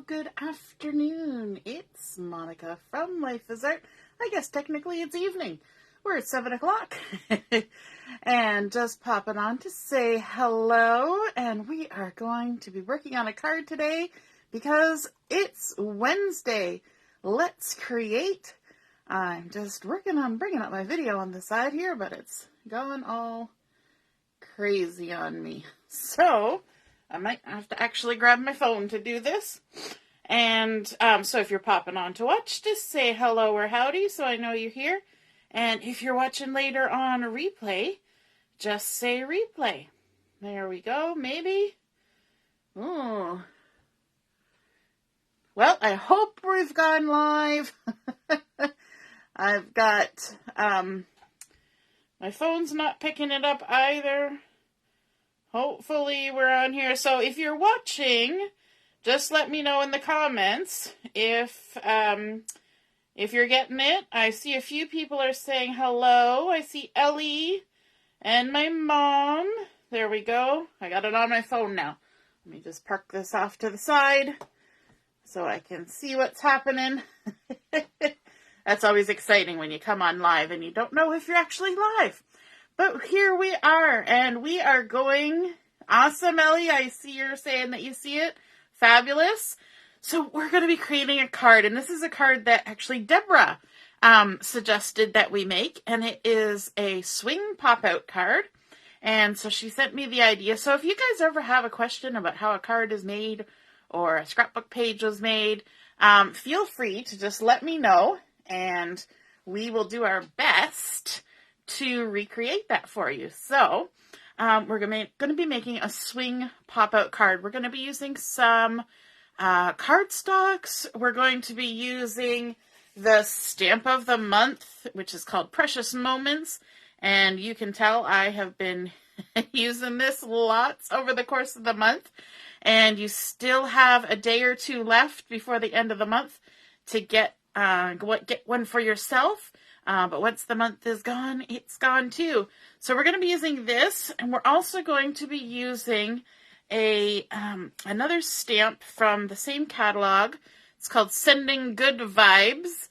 good afternoon. It's Monica from Life is Art. I guess technically it's evening. We're at 7 o'clock. And just popping on to say hello. And we are going to be working on a card today because it's Wednesday. Let's create. I'm just working on bringing up my video on the side here, but it's going all crazy on me. So I might have to actually grab my phone to do this. And so if you're popping on to watch, just say hello or howdy so I know you're here. And if you're watching later on a replay, just say replay. There we go, maybe. Ooh. Well, I hope we've gone live. I've got, my phone's not picking it up either. Hopefully we're on here. So if you're watching, just let me know in the comments if you're getting it. I see a few people are saying hello. I see Ellie and my mom. There we go. I got it on my phone now. Let me just park this off to the side so I can see what's happening. That's always exciting when you come on live and you don't know if you're actually live. But here we are, and we are going. Awesome, Ellie. I see you're saying that you see it. Fabulous. So we're going to be creating a card, and this is a card that actually Deborah suggested that we make, and it is a swing pop-out card. And so she sent me the idea. So if you guys ever have a question about how a card is made or a scrapbook page was made, feel free to just let me know, and we will do our best to recreate that for you. So we're going to be making a swing pop-out card. We're going to be using some cardstocks. We're going to be using the stamp of the month, which is called Precious Moments. And you can tell I have been using this lots over the course of the month. And you still have a day or two left before the end of the month to get one for yourself. But once the month is gone, it's gone too. So we're going to be using this, and we're also going to be using another stamp from the same catalog. It's called Sending Good Vibes,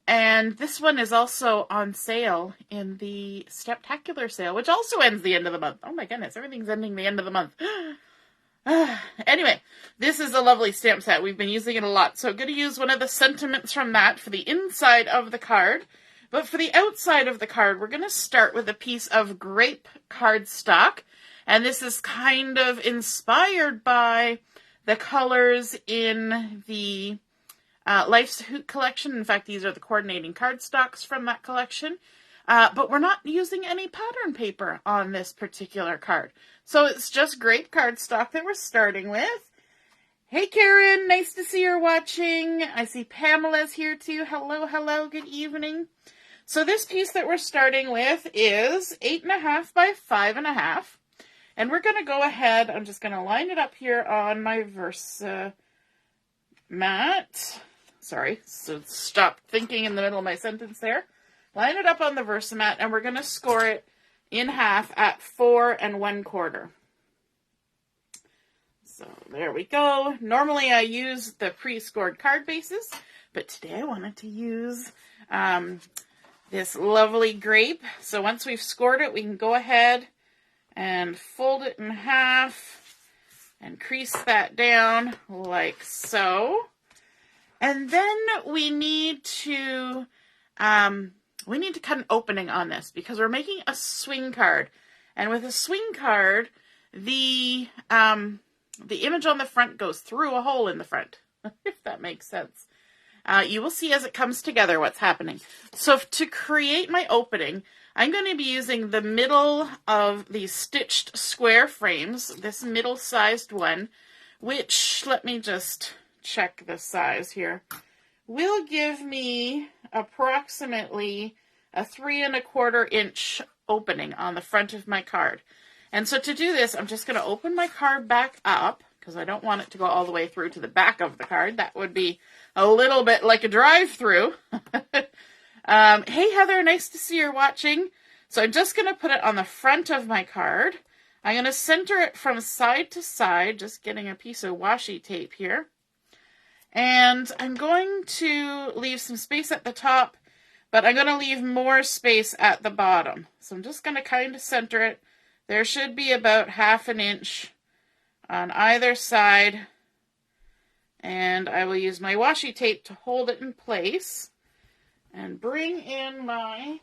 and this one is also on sale in the Stamptacular sale, which also ends the end of the month. Oh my goodness, everything's ending the end of the month. Anyway, this is a lovely stamp set. We've been using it a lot, so I'm going to use one of the sentiments from that for the inside of the card. But for the outside of the card, we're going to start with a piece of Grape cardstock. And this is kind of inspired by the colors in the Life's Hoot collection. In fact, these are the coordinating cardstocks from that collection. But we're not using any pattern paper on this particular card. So it's just Grape cardstock that we're starting with. Hey, Karen, nice to see you're watching. I see Pamela's here too. Hello, hello, good evening. So this piece that we're starting with is 8.5 by 5.5. And we're going to go ahead, I'm just going to line it up here on my Versa mat. Sorry, so stop thinking in the middle of my sentence there. Line it up on the Versa mat, and we're going to score it in half at 4 1/4. So there we go. Normally I use the pre-scored card bases, but today I wanted to use this lovely Grape. So once we've scored it, we can go ahead and fold it in half and crease that down like so. And then we need to cut an opening on this because we're making a swing card. And with a swing card, the image on the front goes through a hole in the front, if that makes sense. You will see as it comes together what's happening. So to create my opening, I'm going to be using the middle of these stitched square frames, this middle-sized one, which, let me just check the size here, will give me approximately a 3 1/4 inch opening on the front of my card. And so to do this, I'm just going to open my card back up, because I don't want it to go all the way through to the back of the card. That would be a little bit like a drive-through. Hey, Heather, nice to see you're watching. So I'm just going to put it on the front of my card. I'm going to center it from side to side, just getting a piece of washi tape here. And I'm going to leave some space at the top, but I'm going to leave more space at the bottom. So I'm just going to kind of center it. There should be about 1/2 inch on either side. And I will use my washi tape to hold it in place and bring in my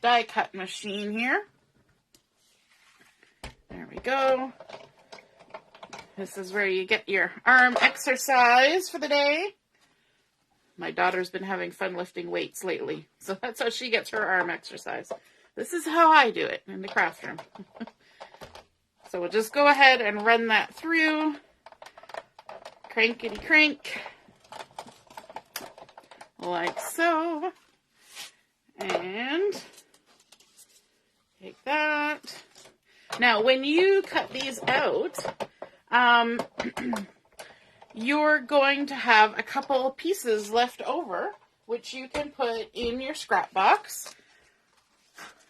die cut machine here. There we go. This is where you get your arm exercise for the day. My daughter's been having fun lifting weights lately, so that's how she gets her arm exercise. This is how I do it in the craft room. So we'll just go ahead and run that through. Crankety crank. Like so. And take that. Now, when you cut these out, you're going to have a couple pieces left over, which you can put in your scrap box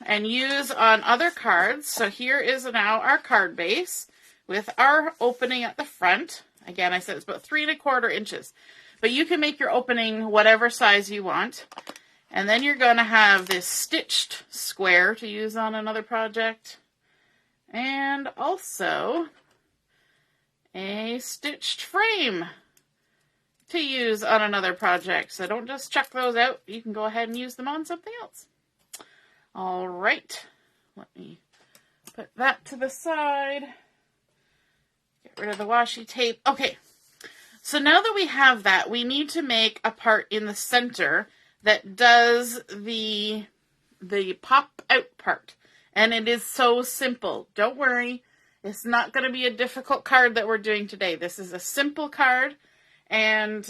and use on other cards. So here is now our card base with our opening at the front. Again, I said it's about 3 1/4 inches, but you can make your opening whatever size you want. And then you're going to have this stitched square to use on another project, and also a stitched frame to use on another project. So don't just chuck those out. You can go ahead and use them on something else. All right. Let me put that to the side. Get rid of the washi tape. Okay. So now that we have that, we need to make a part in the center that does the pop out part. And it is so simple. Don't worry. It's not going to be a difficult card that we're doing today. This is a simple card, and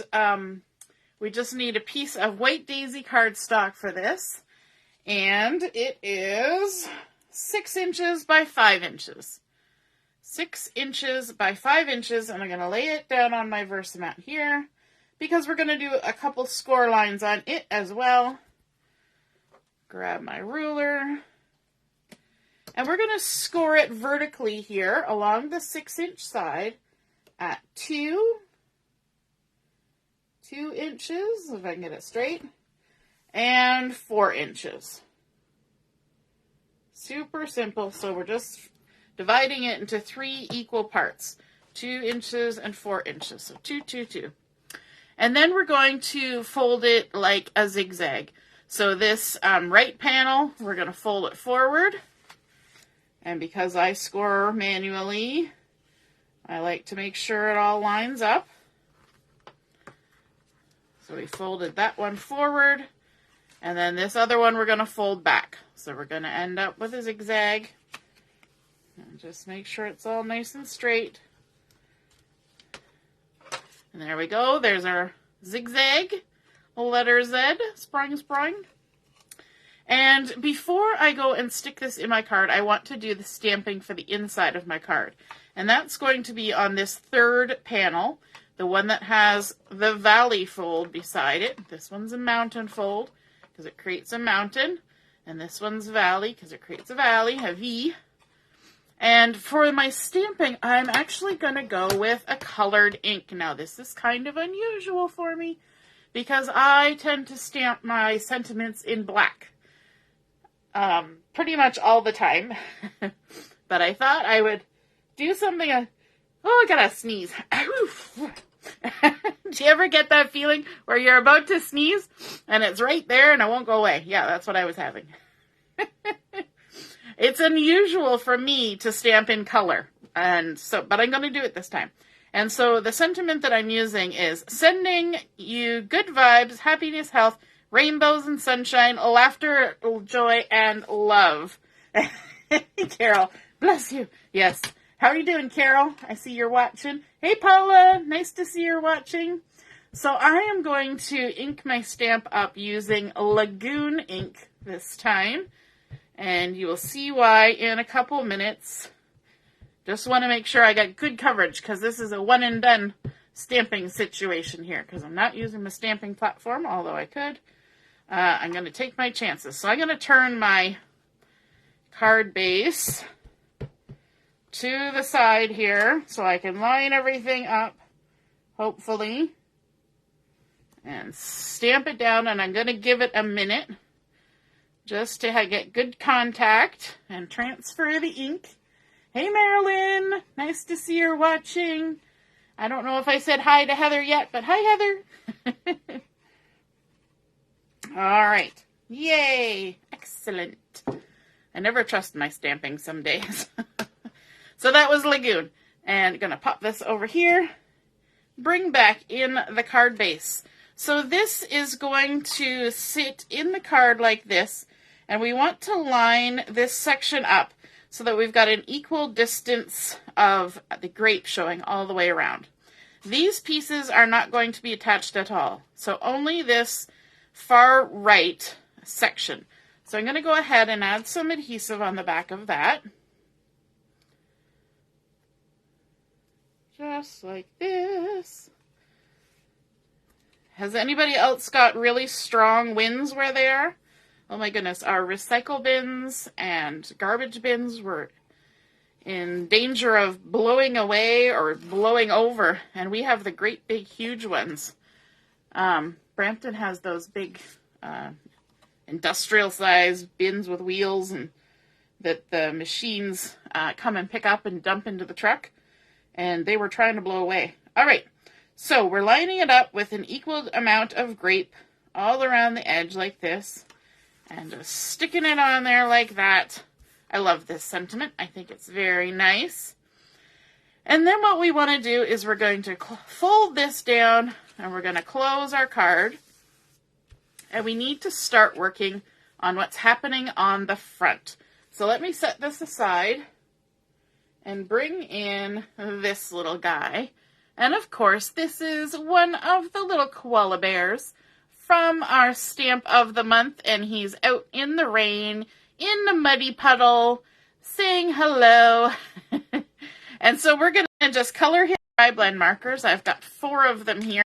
we just need a piece of white daisy cardstock for this, and it is 6 inches by 5 inches. 6 inches by 5 inches, and I'm going to lay it down on my Versamat here, because we're going to do a couple score lines on it as well. Grab my ruler. And we're going to score it vertically here along the 6-inch side at 2 inches, if I can get it straight, and 4 inches. Super simple. So we're just dividing it into 3 equal parts, 2 inches and 4 inches. So 2, 2, 2. And then we're going to fold it like a zigzag. So this right panel, we're going to fold it forward. And because I score manually, I like to make sure it all lines up. So we folded that one forward, and then this other one we're going to fold back. So we're going to end up with a zigzag. And just make sure it's all nice and straight. And there we go. There's our zigzag. Letter Z. Sprung, sprung. And before I go and stick this in my card, I want to do the stamping for the inside of my card. And that's going to be on this 3rd panel, the one that has the valley fold beside it. This one's a mountain fold because it creates a mountain. And this one's valley because it creates a valley, a V. And for my stamping, I'm actually going to go with a colored ink. Now, this is kind of unusual for me because I tend to stamp my sentiments in black. Pretty much all the time. But I thought I would do something. Oh, I gotta sneeze. Do you ever get that feeling where you're about to sneeze and it's right there and it won't go away? Yeah, that's what I was having. It's unusual for me to stamp in color, but I'm going to do it this time. And so the sentiment that I'm using is sending you good vibes, happiness, health, rainbows and sunshine, laughter, joy, and love. Carol, bless you. Yes. How are you doing, Carol? I see you're watching. Hey, Paula. Nice to see you're watching. So I am going to ink my stamp up using Lagoon ink this time. And you will see why in a couple minutes. Just want to make sure I got good coverage because this is a one and done stamping situation here because I'm not using my stamping platform, although I could. I'm going to take my chances. So I'm going to turn my card base to the side here so I can line everything up, hopefully. And stamp it down, and I'm going to give it a minute just to get good contact and transfer the ink. Hey, Marilyn. Nice to see you're watching. I don't know if I said hi to Heather yet, but hi, Heather. All right. Yay. Excellent. I never trust my stamping some days. So that was Lagoon. And going to pop this over here. Bring back in the card base. So this is going to sit in the card like this. And we want to line this section up so that we've got an equal distance of the grape showing all the way around. These pieces are not going to be attached at all. So only this far right section. So I'm going to go ahead and add some adhesive on the back of that. Just like this. Has anybody else got really strong winds where they are? Oh my goodness, our recycle bins and garbage bins were in danger of blowing away or blowing over, and we have the great big huge ones. Brampton has those big industrial size bins with wheels and that the machines come and pick up and dump into the truck, and they were trying to blow away. All right, so we're lining it up with an equal amount of grape all around the edge like this. And just sticking it on there like that. I love this sentiment. I think it's very nice. And then what we want to do is we're going to fold this down and we're going to close our card. And we need to start working on what's happening on the front. So let me set this aside and bring in this little guy. And of course, this is one of the little koala bears from our stamp of the month, and he's out in the rain, in the muddy puddle, saying hello. And so we're going to just color his dry blend markers. I've got 4 of them here.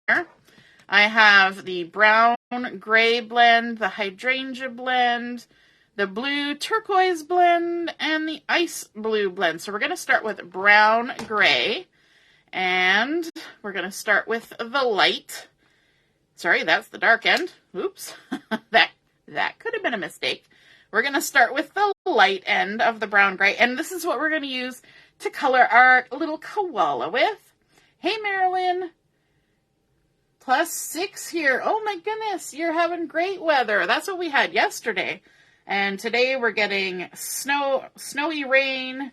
I have the brown gray blend, the hydrangea blend, the blue turquoise blend, and the ice blue blend. So we're going to start with brown gray, and we're going to start with the light. Sorry, that's the dark end. Oops, that could have been a mistake. We're going to start with the light end of the brown gray, and this is what we're going to use to color our little koala with. Hey, Marilyn. +6 here. Oh my goodness, you're having great weather. That's what we had yesterday. And today we're getting snowy rain,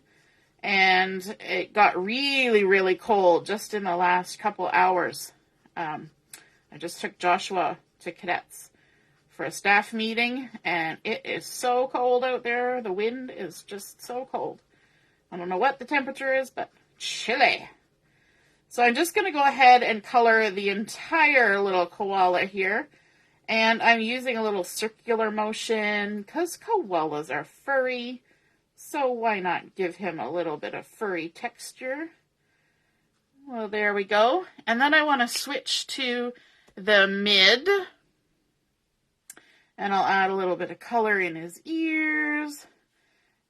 and it got really, really cold just in the last couple hours. I just took Joshua to Cadets for a staff meeting, and it is so cold out there. The wind is just so cold. I don't know what the temperature is, but chilly. So I'm just going to go ahead and color the entire little koala here. And I'm using a little circular motion because koalas are furry. So why not give him a little bit of furry texture? Well, there we go. And then I want to switch to the mid. And I'll add a little bit of color in his ears.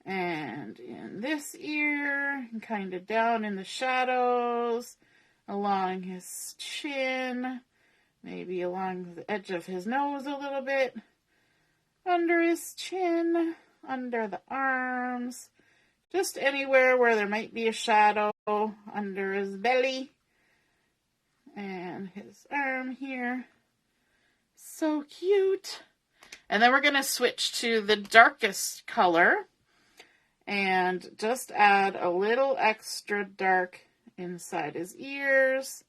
And in this ear. And kind of down in the shadows. Along his chin. Maybe along the edge of his nose a little bit. Under his chin. Under the arms. Just anywhere where there might be a shadow. Under his belly. And his arm here. So cute. And then we're going to switch to the darkest color. And just add a little extra dark inside his ears.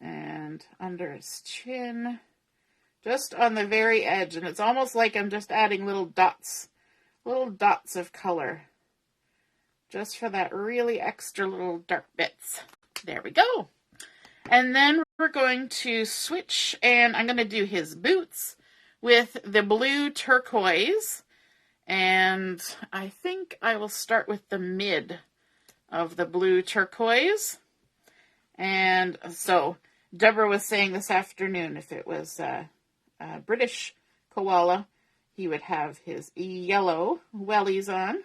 And under his chin. Just on the very edge. And it's almost like I'm just adding little dots. Little dots of color. Just for that really extra little dark bits. There we go. And then we're going to switch, and I'm going to do his boots with the blue turquoise. And I think I will start with the mid of the blue turquoise. And so Deborah was saying this afternoon, if it was a British koala, he would have his yellow wellies on.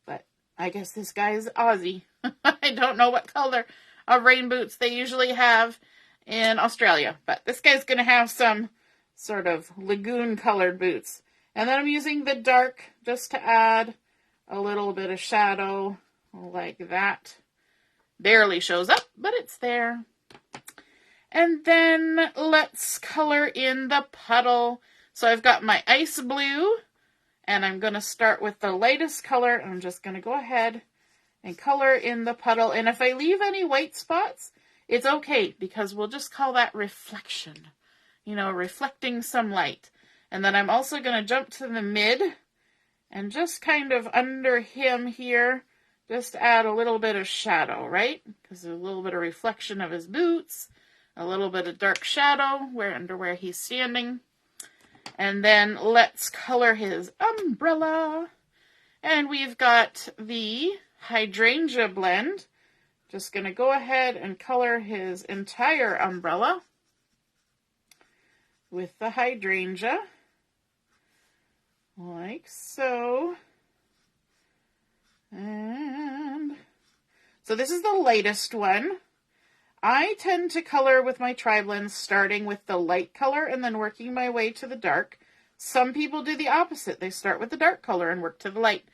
But I guess this guy is Aussie. I don't know what color of rain boots they usually have in Australia. But this guy's going to have some sort of lagoon colored boots. And then I'm using the dark just to add a little bit of shadow like that. Barely shows up, but it's there. And then let's color in the puddle. So I've got my ice blue, and I'm going to start with the lightest color. I'm just going to go ahead and color in the puddle. And if I leave any white spots, it's okay, because we'll just call that reflection. You know, reflecting some light. And then I'm also going to jump to the mid and just kind of under him here, just add a little bit of shadow, right? Because there's a little bit of reflection of his boots, a little bit of dark shadow under where he's standing. And then let's color his umbrella. And we've got the Hydrangea blend. Just going to go ahead and color his entire umbrella with the Hydrangea, like so. And so this is the lightest one. I tend to color with my tri-blends starting with the light color and then working my way to the dark. Some people do the opposite. They start with the dark color and work to the light.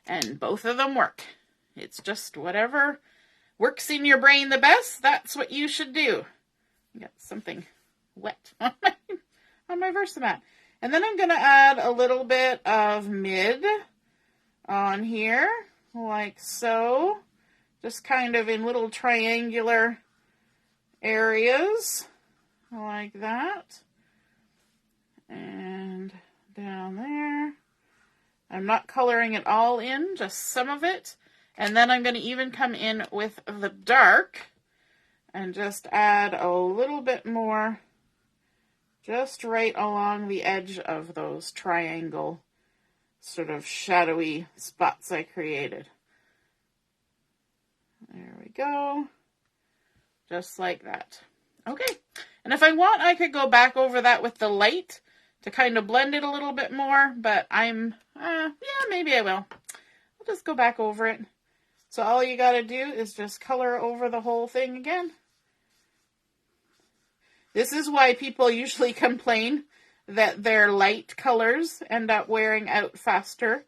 And both of them work. It's just whatever works in your brain the best, that's what you should do. I got something wet on my Versamat. And then I'm going to add a little bit of mid on here, like so. Just kind of in little triangular areas, like that. And down there. I'm not coloring it all in, just some of it. And then I'm going to even come in with the dark and just add a little bit more just right along the edge of those triangle sort of shadowy spots I created. There we go. Just like that. Okay. And if I want, I could go back over that with the light to kind of blend it a little bit more, but yeah, maybe I will. I'll just go back over it. So all you got to do is just color over the whole thing again. This is why people usually complain that their light colors end up wearing out faster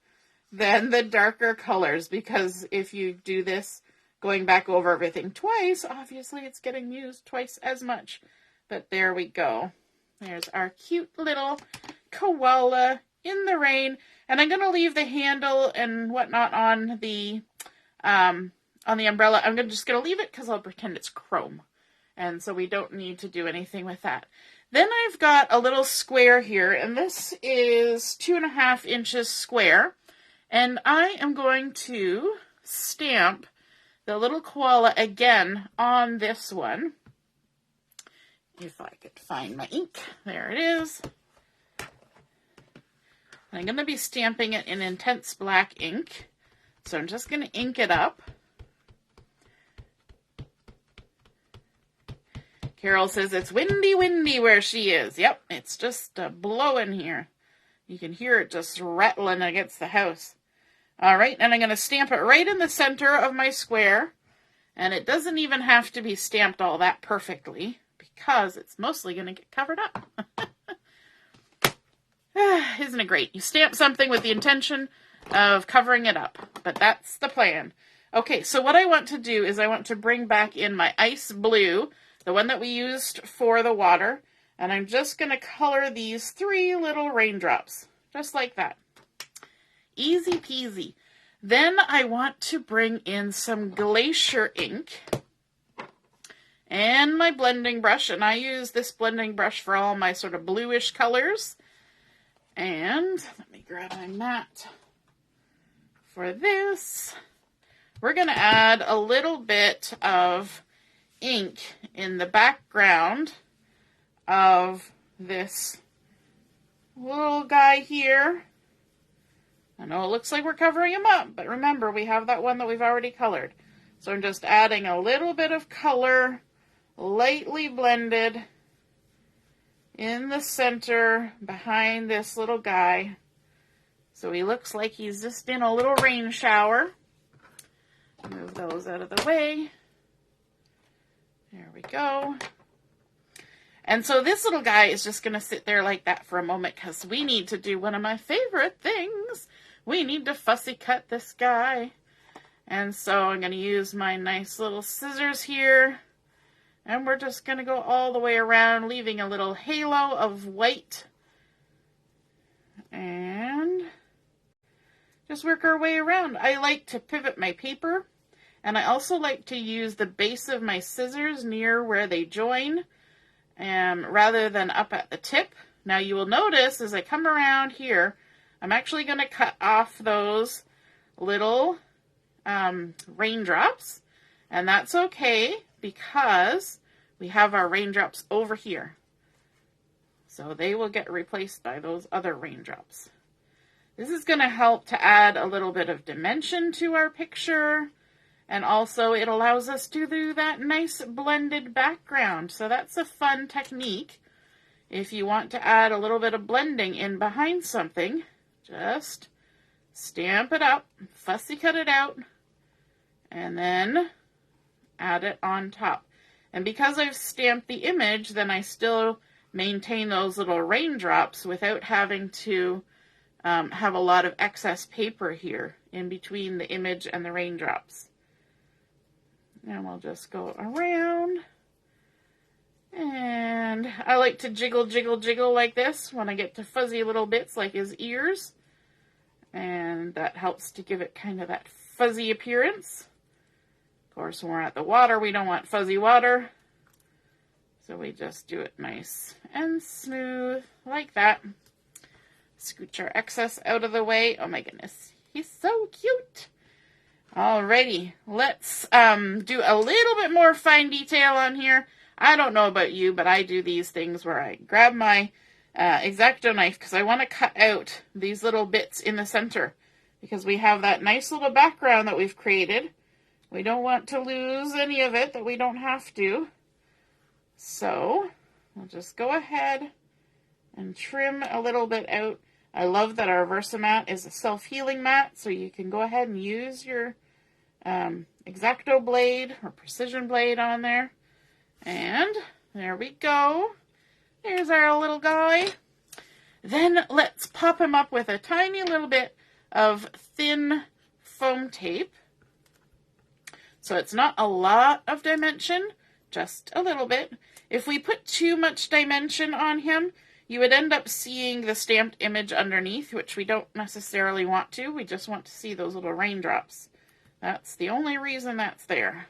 than the darker colors, because if you do this going back over everything twice, obviously it's getting used twice as much. But there we go. There's our cute little koala in the rain. And I'm going to leave the handle and whatnot on the umbrella. I'm just going to leave it because I'll pretend it's chrome. And so we don't need to do anything with that. Then I've got a little square here, and this is 2.5 inches square. And I am going to stamp the little koala again on this one. If I could find my ink. There it is. I'm going to be stamping it in intense black ink. So I'm just going to ink it up. Carol says it's windy where she is. Yep, it's just blowing here. You can hear it just rattling against the house. All right, and I'm going to stamp it right in the center of my square. And it doesn't even have to be stamped all that perfectly, because it's mostly going to get covered up. Isn't it great? You stamp something with the intention of covering it up, but that's the plan. Okay, so what I want to do is I want to bring back in my ice blue, the one that we used for the water, and I'm just going to color these 3 little raindrops, just like that. Easy peasy. Then I want to bring in some Glacier ink and my blending brush, and I use this blending brush for all my sort of bluish colors. And let me grab my mat for this. We're going to add a little bit of ink in the background of this little guy here. I know it looks like we're covering him up, but remember, we have that one that we've already colored. So I'm just adding a little bit of color, lightly blended, in the center behind this little guy. So he looks like he's just in a little rain shower. Move those out of the way. There we go. And so this little guy is just going to sit there like that for a moment because we need to do one of my favorite things. We need to fussy cut this guy. And so I'm going to use my nice little scissors here. And we're just going to go all the way around, leaving a little halo of white. And just work our way around. I like to pivot my paper. And I also like to use the base of my scissors near where they join, rather than up at the tip. Now you will notice as I come around here, I'm actually going to cut off those little raindrops. And that's okay because we have our raindrops over here. So they will get replaced by those other raindrops. This is going to help to add a little bit of dimension to our picture. And also it allows us to do that nice blended background. So that's a fun technique. If you want to add a little bit of blending in behind something, just stamp it up, fussy cut it out, and then add it on top. And because I've stamped the image, then I still maintain those little raindrops without having to have a lot of excess paper here in between the image and the raindrops. And we'll just go around. And I like to jiggle, jiggle, jiggle like this when I get to fuzzy little bits like his ears. And that helps to give it kind of that fuzzy appearance. Of course, when we're at the water, we don't want fuzzy water. So we just do it nice and smooth like that. Scooch our excess out of the way. Oh my goodness, he's so cute. Alrighty, let's do a little bit more fine detail on here. I don't know about you, but I do these things where I grab my X-Acto knife because I want to cut out these little bits in the center because we have that nice little background that we've created. We don't want to lose any of it that we don't have to. So we'll just go ahead and trim a little bit out. I love that our Versamat is a self-healing mat, so you can go ahead and use your X-Acto blade or precision blade on there. And there we go. There's our little guy. Then let's pop him up with a tiny little bit of thin foam tape. So it's not a lot of dimension, just a little bit. If we put too much dimension on him, you would end up seeing the stamped image underneath, which we don't necessarily want to. We just want to see those little raindrops. That's the only reason that's there.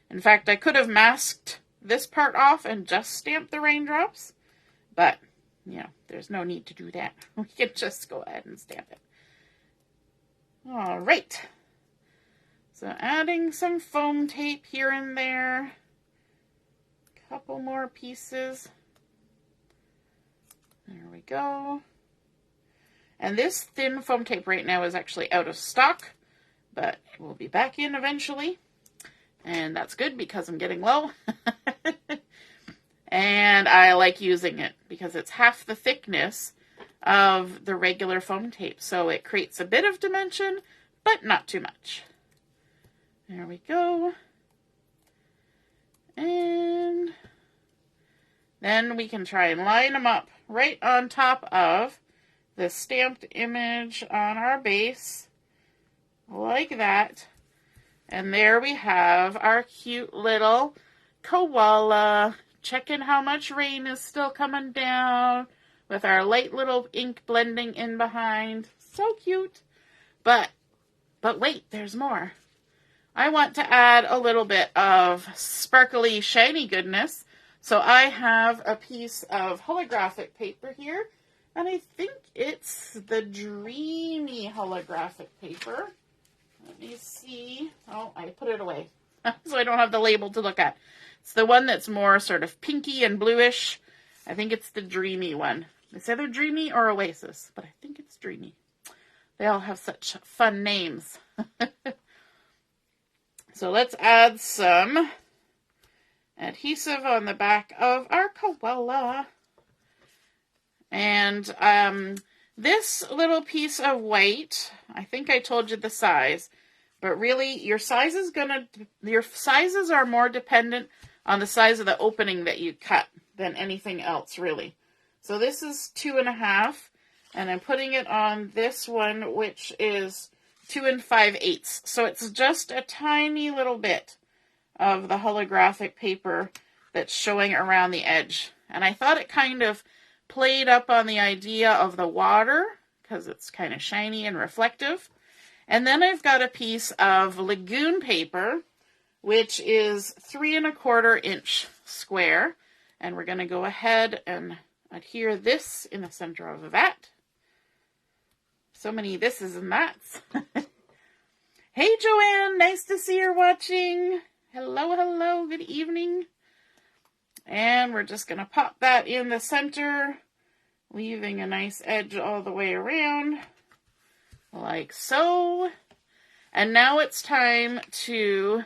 In fact, I could have masked this part off and just stamped the raindrops, but, you know, there's no need to do that. We can just go ahead and stamp it. All right. So adding some foam tape here and there. Couple more pieces. There we go. And this thin foam tape right now is actually out of stock, but it will be back in eventually. And that's good because I'm getting low. And I like using it because it's half the thickness of the regular foam tape. So it creates a bit of dimension, but not too much. There we go. And then we can try and line them up right on top of the stamped image on our base, like that. And there we have our cute little koala, checking how much rain is still coming down, with our light little ink blending in behind. So cute. But wait, there's more. I want to add a little bit of sparkly, shiny goodness. So I have a piece of holographic paper here, and I think it's the Dreamy Holographic paper. Let me see. Oh, I put it away, so I don't have the label to look at. It's the one that's more sort of pinky and bluish. I think it's the Dreamy one. It's either Dreamy or Oasis, but I think it's Dreamy. They all have such fun names. So let's add some adhesive on the back of our koala. And this little piece of white, I think I told you the size, but really your sizes are more dependent on the size of the opening that you cut than anything else, really. So this is 2.5, and I'm putting it on this one, which is 2 5/8. So it's just a tiny little bit of the holographic paper that's showing around the edge. And I thought it kind of played up on the idea of the water, because it's kind of shiny and reflective. And then I've got a piece of Lagoon paper, which is 3 1/4 inch square. And we're going to go ahead and adhere this in the center of that. So many thises and that's. Hey, Joanne, nice to see you're watching. Hello, hello, good evening. And we're just going to pop that in the center, leaving a nice edge all the way around, like so. And now it's time to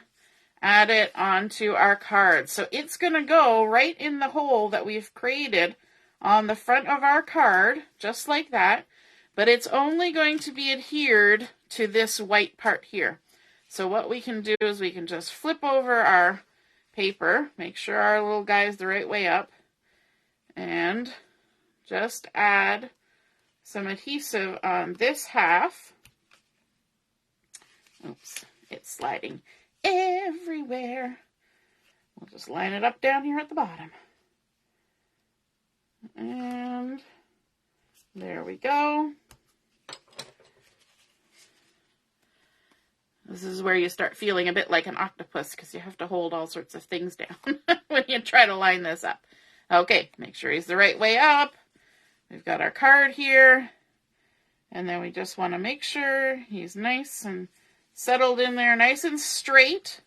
add it onto our card. So it's going to go right in the hole that we've created on the front of our card, just like that. But it's only going to be adhered to this white part here. So what we can do is we can just flip over our paper, make sure our little guy is the right way up, and just add some adhesive on this half. Oops, it's sliding everywhere. We'll just line it up down here at the bottom. And there we go. This is where you start feeling a bit like an octopus because you have to hold all sorts of things down when you try to line this up. Okay, make sure he's the right way up. We've got our card here. And then we just want to make sure he's nice and settled in there, nice and straight.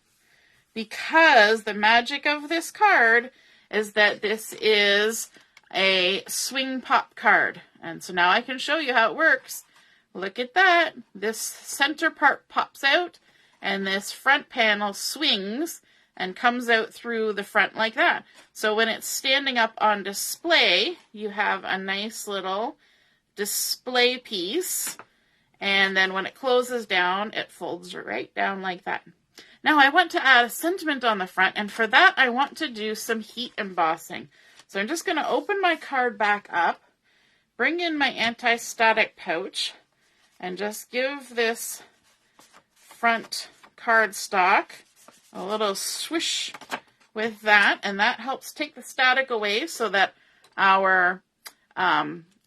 Because the magic of this card is that this is a swing pop card. And so now I can show you how it works. Look at that. This center part pops out and this front panel swings and comes out through the front like that. So when it's standing up on display, you have a nice little display piece. And then when it closes down, it folds right down like that. Now I want to add a sentiment on the front, and for that I want to do some heat embossing. So I'm just going to open my card back up, bring in my anti-static pouch, and just give this front cardstock a little swish with that, and that helps take the static away so that our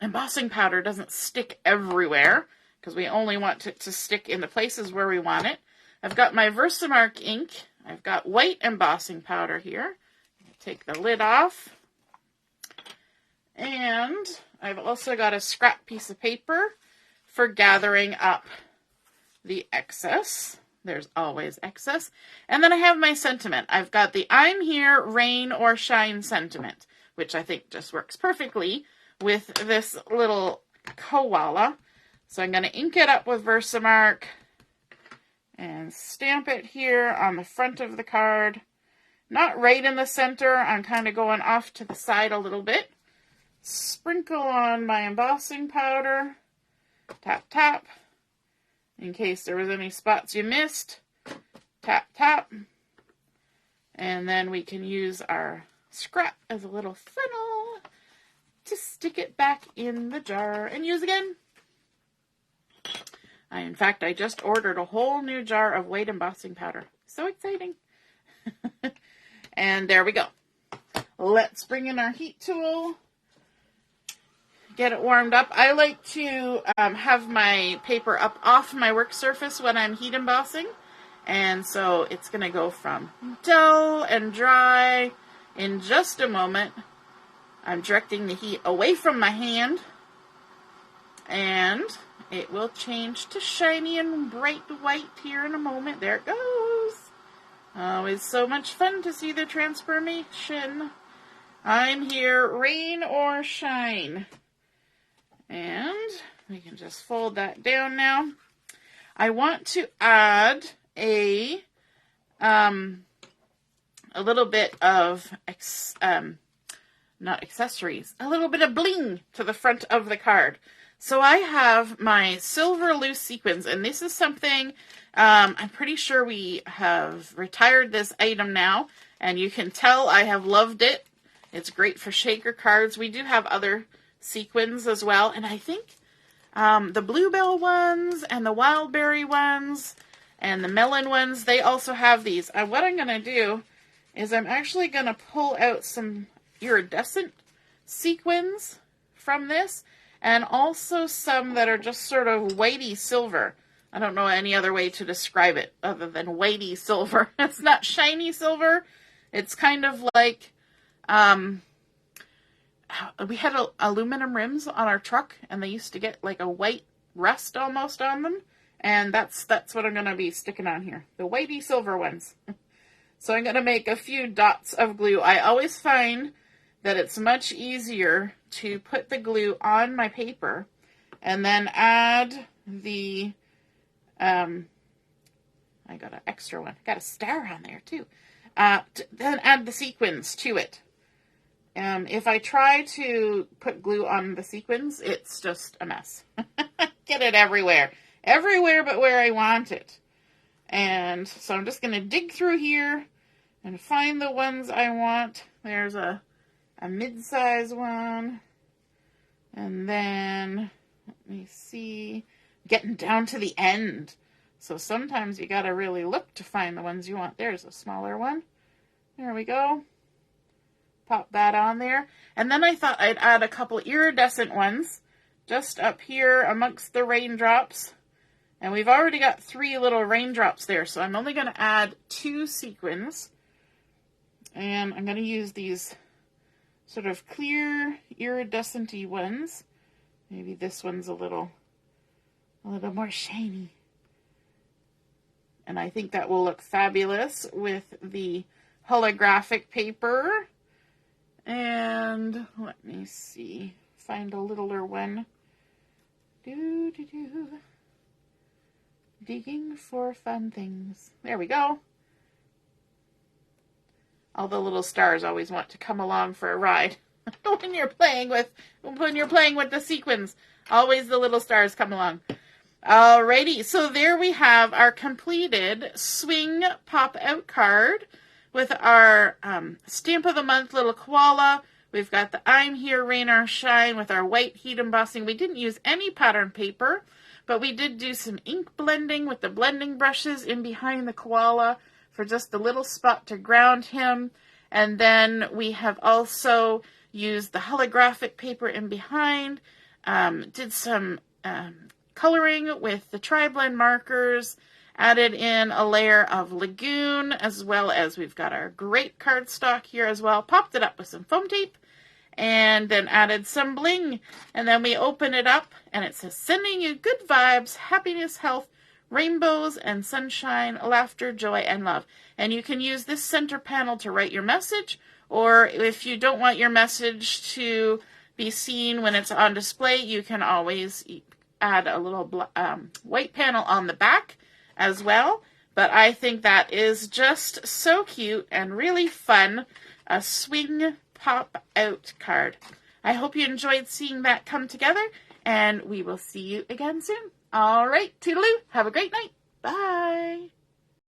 embossing powder doesn't stick everywhere, because we only want it to stick in the places where we want it. I've got my Versamark ink. I've got white embossing powder here. Take the lid off. And I've also got a scrap piece of paper for gathering up the excess. There's always excess. And then I have my sentiment. I've got the I'm here, rain or shine sentiment, which I think just works perfectly with this little koala. So I'm going to ink it up with Versamark and stamp it here on the front of the card. Not right in the center. I'm kind of going off to the side a little bit. Sprinkle on my embossing powder. Tap, tap. In case there was any spots you missed. Tap, tap. And then we can use our scrap as a little funnel to stick it back in the jar and use again. In fact, I just ordered a whole new jar of white embossing powder. So exciting. And there we go. Let's bring in our heat tool. Get it warmed up. I like to have my paper up off my work surface when I'm heat embossing. And so it's going to go from dull and dry in just a moment. I'm directing the heat away from my hand. And it will change to shiny and bright white here in a moment. There it goes. Always so much fun to see the transformation. I'm here, rain or shine. And we can just fold that down now. I want to add a little bit of, not accessories, a little bit of bling to the front of the card. So I have my silver loose sequins, and this is something I'm pretty sure we have retired this item now, and you can tell I have loved it. It's great for shaker cards. We do have other sequins as well, and I think the bluebell ones and the wildberry ones and the melon ones, they also have these. What I'm going to do is I'm actually going to pull out some iridescent sequins from this, and also some that are just sort of whitey silver. I don't know any other way to describe it other than whitey silver. It's not shiny silver. It's kind of like, we had aluminum rims on our truck, and they used to get like a white rust almost on them. And that's what I'm going to be sticking on here. The whitey silver ones. So I'm going to make a few dots of glue. I always find that it's much easier to put the glue on my paper and then add the, I got an extra one. Got a star on there too. Then add the sequins to it. If I try to put glue on the sequins, it's just a mess. Get it everywhere. Everywhere but where I want it. And so I'm just going to dig through here and find the ones I want. There's a mid-size one. And then, let me see, getting down to the end. So sometimes you got to really look to find the ones you want. There's a smaller one. There we go. Pop that on there. And then I thought I'd add a couple iridescent ones just up here amongst the raindrops. And we've already got 3 little raindrops there, so I'm only going to add 2 sequins. And I'm going to use these sort of clear iridescent-y ones. Maybe this one's a little more shiny. And I think that will look fabulous with the holographic paper. And let me see, find a littler one. Digging for fun things. There we go. All the little stars always want to come along for a ride. when you're playing with the sequins, always the little stars come along. Alrighty, so there we have our completed swing pop out card with our stamp of the month little koala. We've got the I'm Here Rain or Shine with our white heat embossing. We didn't use any pattern paper, but we did do some ink blending with the blending brushes in behind the koala for just a little spot to ground him. And then we have also used the holographic paper in behind, did some coloring with the tri-blend markers, added in a layer of Lagoon, as well as we've got our Grape cardstock here as well, popped it up with some foam tape, and then added some bling. And then we open it up, and it says, sending you good vibes, happiness, health, rainbows, and sunshine, laughter, joy, and love. And you can use this center panel to write your message, or if you don't want your message to be seen when it's on display, you can always add a little white panel on the back as well. But I think that is just so cute and really fun. A swing pop out card. I hope you enjoyed seeing that come together, and we will see you again soon. All right, toodaloo. Have a great night. Bye.